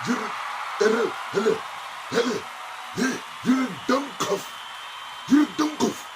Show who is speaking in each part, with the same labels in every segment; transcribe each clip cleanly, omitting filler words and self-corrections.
Speaker 1: You're dumb cuff. You're dumb cuff.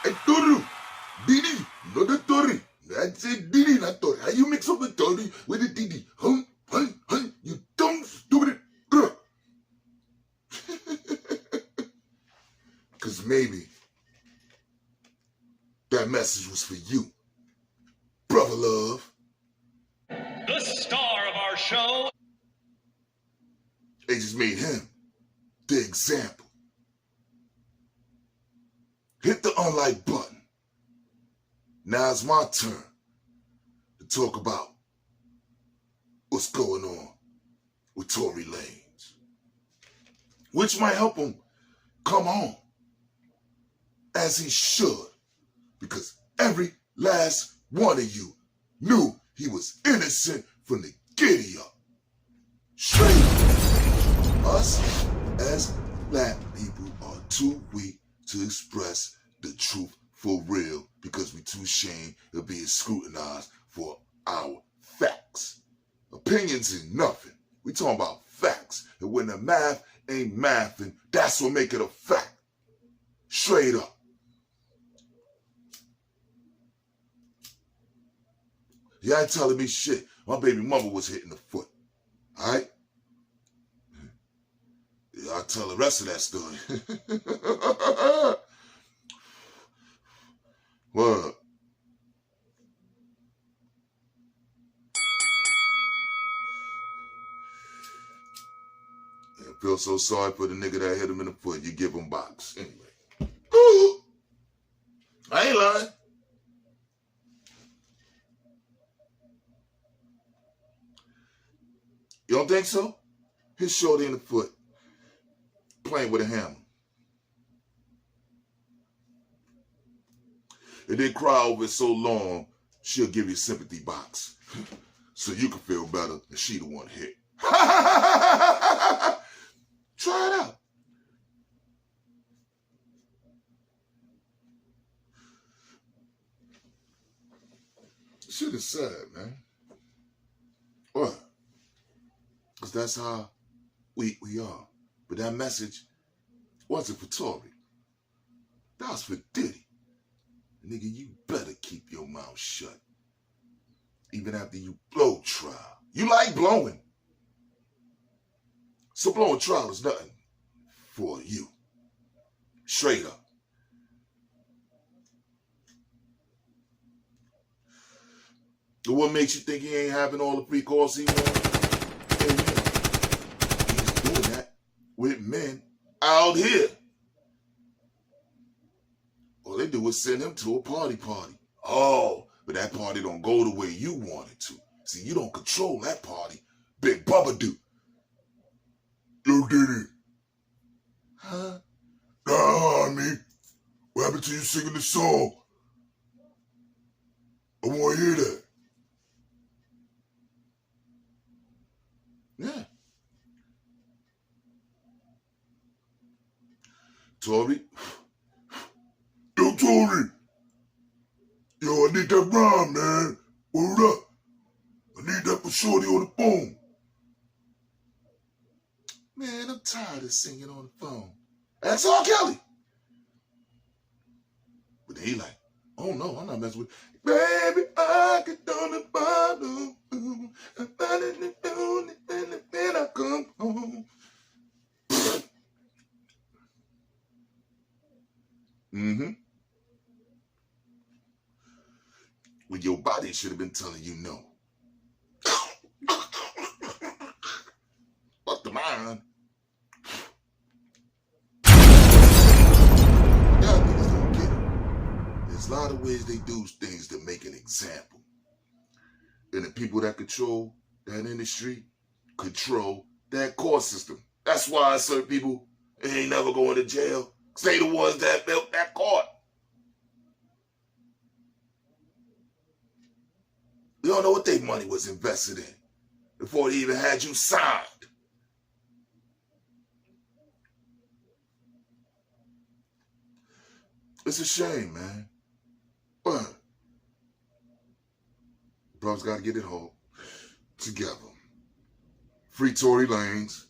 Speaker 1: And Tory, Diddy, not the Tory. I said Diddy, not Tory. How you mix up the Tory with the Diddy? You dumb, stupid girl. Because maybe that message was for you, brother love.
Speaker 2: The star of our show.
Speaker 1: They just made him the example. Hit the unlike button. Now it's my turn to talk about what's going on with Tory Lanez, which might help him come home, as he should, because every last one of you knew he was innocent from the giddy up. Straight up. Us as black people are too weak to express the truth for real because we too ashamed of being scrutinized for our facts. Opinions is nothing. We talking about facts. And when the math ain't mathing, that's what make it a fact. Straight up. You ain't telling me shit. My baby mama was hitting the foot. Alright? Yeah, I'll tell the rest of that story. Word. I feel so sorry for the nigga that hit him in the foot. You give him box. Anyway. Ooh. I ain't lying. You don't think so? Hit shorty in the foot. Playing with a hammer. And then cry over it so long, she'll give you a sympathy box. So you can feel better that she the one hit. Try it out. Shit is sad, man. What? Because that's how we are. But that message wasn't for Tory. That was for Diddy. Nigga, you better keep your mouth shut. Even after you blow trial. You like blowing. So blowing trial is nothing for you. Straight up. So what makes you think he ain't having all the free calls he wants? He's doing that with men out here. All they do is send him to a party. Oh, but that party don't go the way you want it to. See, you don't control that party. Big Bubba do. Yo, Diddy. Huh? Nah, I mean, what happened to you singing the song? I want to hear that. Yeah. Tory. Yo, Tory. Yo, I need that rhyme, man. Word up. I need that for shorty on the phone. Man, I'm tired of singing on the phone. That's R. Kelly. But then he like, oh no, I'm not messing with it. Baby, I get on the bottom. I find it and then I come home. Mm-hmm. When your body should have been telling you no. Fuck the mind. Y'all niggas don't get it. There's a lot of ways they do things to make an example. And the people that control that industry control that court system. That's why certain people ain't never going to jail. Cause they the ones that built that court. You don't know what their money was invested in before they even had you signed. It's a shame, man. But brothers got to get it all together. free Tory Lanez,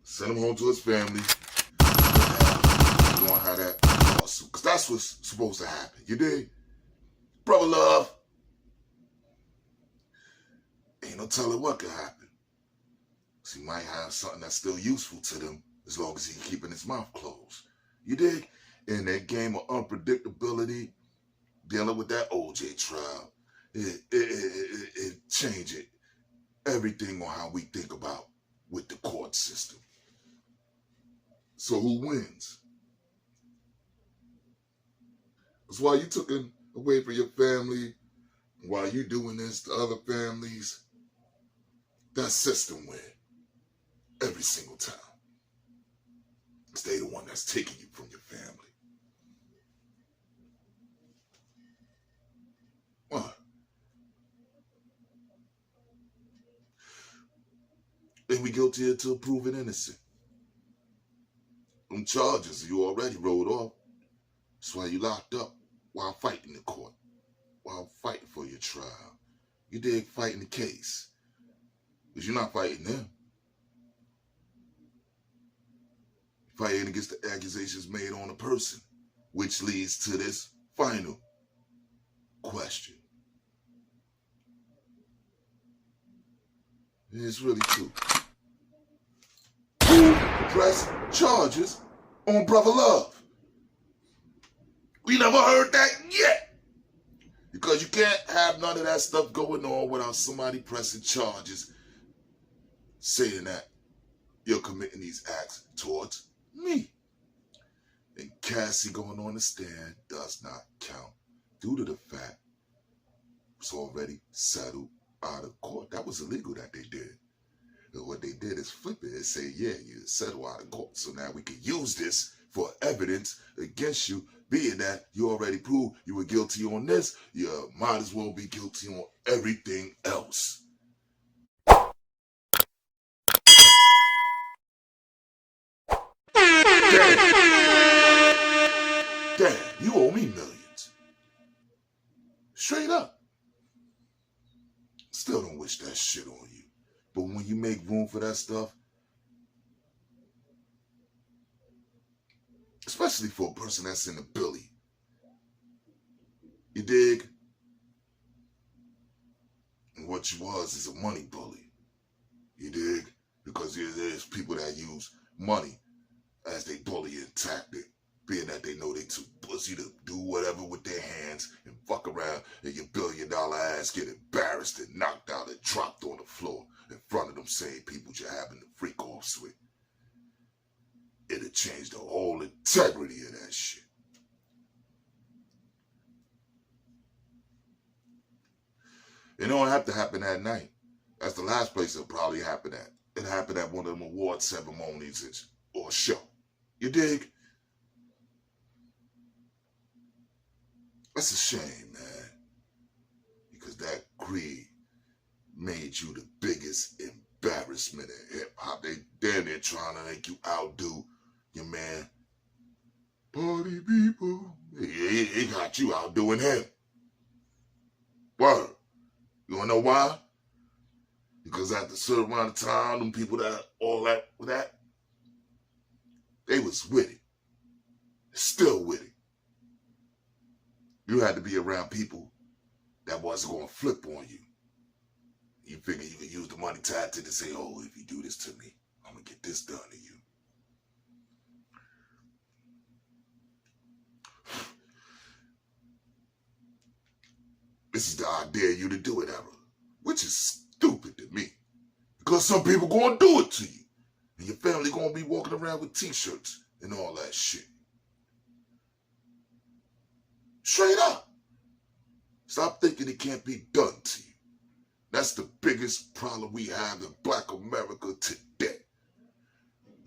Speaker 1: send him home to his family. We're going to have that lawsuit. Because that's what's supposed to happen. You dig? Brother Love. Ain't no telling what could happen. Because he might have something that's still useful to them as long as he's keeping his mouth closed. You dig? In that game of unpredictability, dealing with that OJ trial, it changed everything on how we think about with the court system. So who wins? Because while you took it away from your family, while you doing this to other families, that system win every single time. Because they the one that's taking you from your family. What? Then we guilty until proven innocent. Them charges you already rolled off. That's why you locked up while fighting the court, while fighting for your trial. You dig, fighting the case. Because you're not fighting them. You're fighting against the accusations made on a person, which leads to this final question. It's really true. Who pressed charges on Brother Love? We never heard that yet. Because you can't have none of that stuff going on without somebody pressing charges saying that you're committing these acts towards me. And Cassie going on the stand does not count due to the fact it's already settled out of court. That was illegal that they did. And what they did is flip it and say, yeah, you settled out of court. So now we can use this for evidence against you, being that you already proved you were guilty on this, you might as well be guilty on everything else. Damn, you owe me millions. Straight up. Still don't wish that shit on you. But when you make room for that stuff, especially for a person that's in the billy, you dig? And what you was is a money bully. You dig? Because there's people that use money as they bullying tactic, being that they know they too pussy to do whatever with their hands and fuck around and your billion-dollar ass get embarrassed and knocked out and dropped on the floor in front of them same people you're having to freak offs with. It'll change the whole integrity of that shit. It don't have to happen that night. That's the last place it'll probably happen at. It happened at one of them award ceremonies or a show. You dig? That's a shame, man. Because that greed made you the biggest embarrassment in hip-hop. They damn near trying to make you outdo your man. Party people. He got you outdoing him. Word. You wanna know why? Because at the certain amount of time, them people that all that with that, they was with it. Still with it. You had to be around people that wasn't gonna flip on you. You figure you could use the money tactic to say, oh, if you do this to me, I'm gonna get this done to you. This is the I dare you to do it era, which is stupid to me. Because some people gonna do it to you. And your family gonna be walking around with t-shirts and all that shit. Straight up. Stop thinking it can't be done to you. That's the biggest problem we have in Black America today.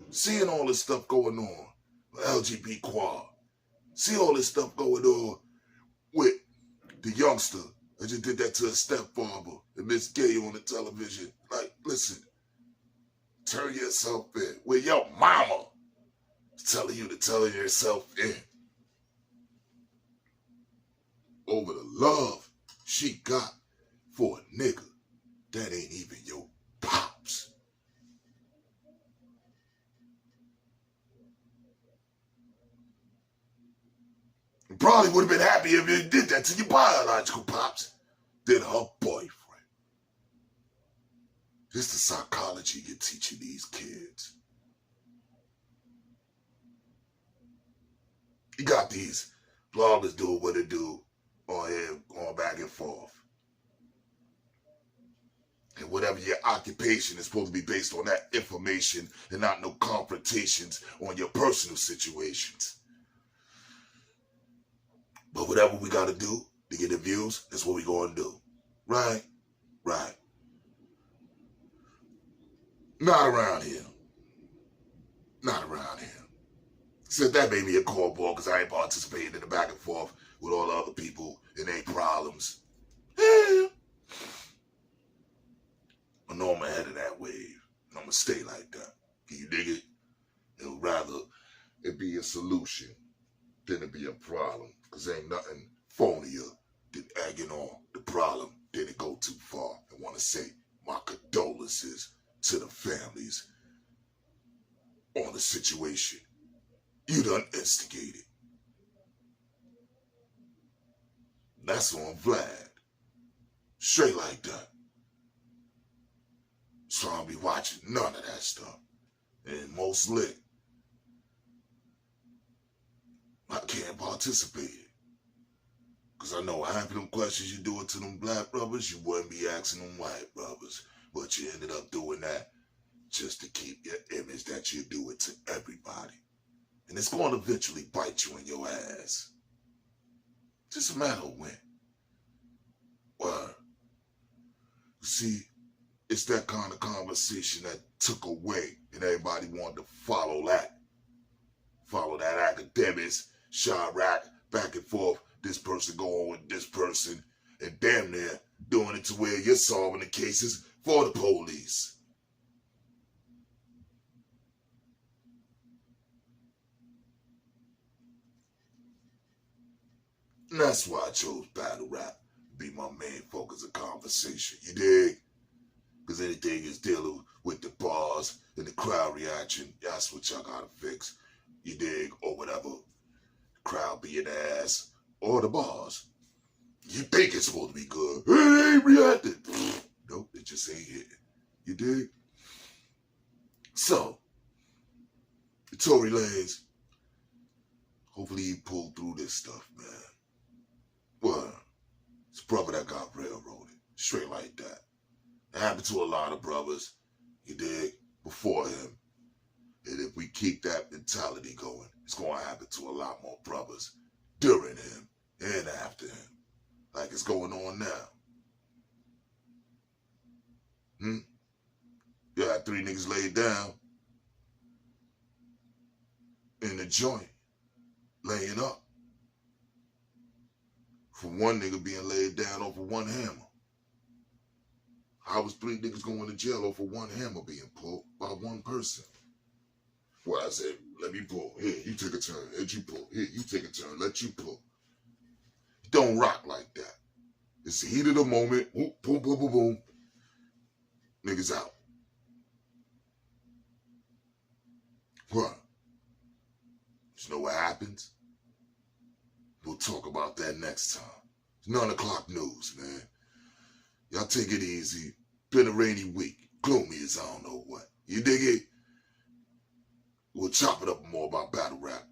Speaker 1: Seeing all this stuff going on with LGBT quad. See all this stuff going on with the youngster that just did that to his stepfather and Miss Gay on the television. Like, listen, turn yourself in. Where your mama is telling you to turn yourself in. Over the love she got for a nigga that ain't even your pops. probably would have been happier if you did that to your biological pops than her boyfriend. This is the psychology you're teaching these kids. You got these bloggers doing what they do on here, going back and forth. And whatever your occupation is supposed to be based on that information and not no confrontations on your personal situations. But whatever we got to do to get the views, that's what we going to do. Right? Right. Not around here. Not around here. Said that made me a cornball because I ain't participating in the back and forth with all the other people and their problems. Yeah. I know I'm ahead of that wave, and I'm going to stay like that. Can you dig it? It'll rather it be a solution than it be a problem, because ain't nothing phonier than egging on the problem, then it go too far. I want to say my condolences to the families on the situation you done instigated. That's on Vlad. Straight like that. So I'll be watching none of that stuff. And most lit. I can't participate. Because I know half of them questions you do it to them black brothers, you wouldn't be asking them white brothers. But you ended up doing that just to keep your image that you do it to everybody. And it's going to eventually bite you in your ass. Just a matter of when. Word. See, it's that kind of conversation that took away and everybody wanted to follow that. Follow that academics, Chirac, back and forth, this person going with this person, and damn near doing it to where you're solving the cases for the police. And that's why I chose battle rap to be my main focus of conversation. You dig? Because anything is dealing with the bars and the crowd reaction, that's what y'all gotta fix. You dig? Or whatever. Crowd being ass. Or the bars. You think it's supposed to be good. It ain't reacting. Nope, it just ain't hitting. You dig? So, the Tory Lanez, hopefully he pulled through this stuff, man. Well, it's a brother that got railroaded. Straight like that. It happened to a lot of brothers, you dig, before him. And if we keep that mentality going, it's going to happen to a lot more brothers during him and after him. Like it's going on now. You had 3 niggas laid down in the joint, laying up. For one nigga being laid down over one hammer. How was 3 niggas going to jail over one hammer being pulled by one person? Well, I said, let me pull. Here, you take a turn. Let you pull. Here, you take a turn. Let you pull. Don't rock like that. It's the heat of the moment. Boom, boom, boom, boom, boom. Niggas out. What? You know what happens? We'll talk about that next time. It's Nunoclock Newz, man. Y'all take it easy. Been a rainy week. Gloomy as I don't know what. You dig it? We'll chop it up more about battle rap.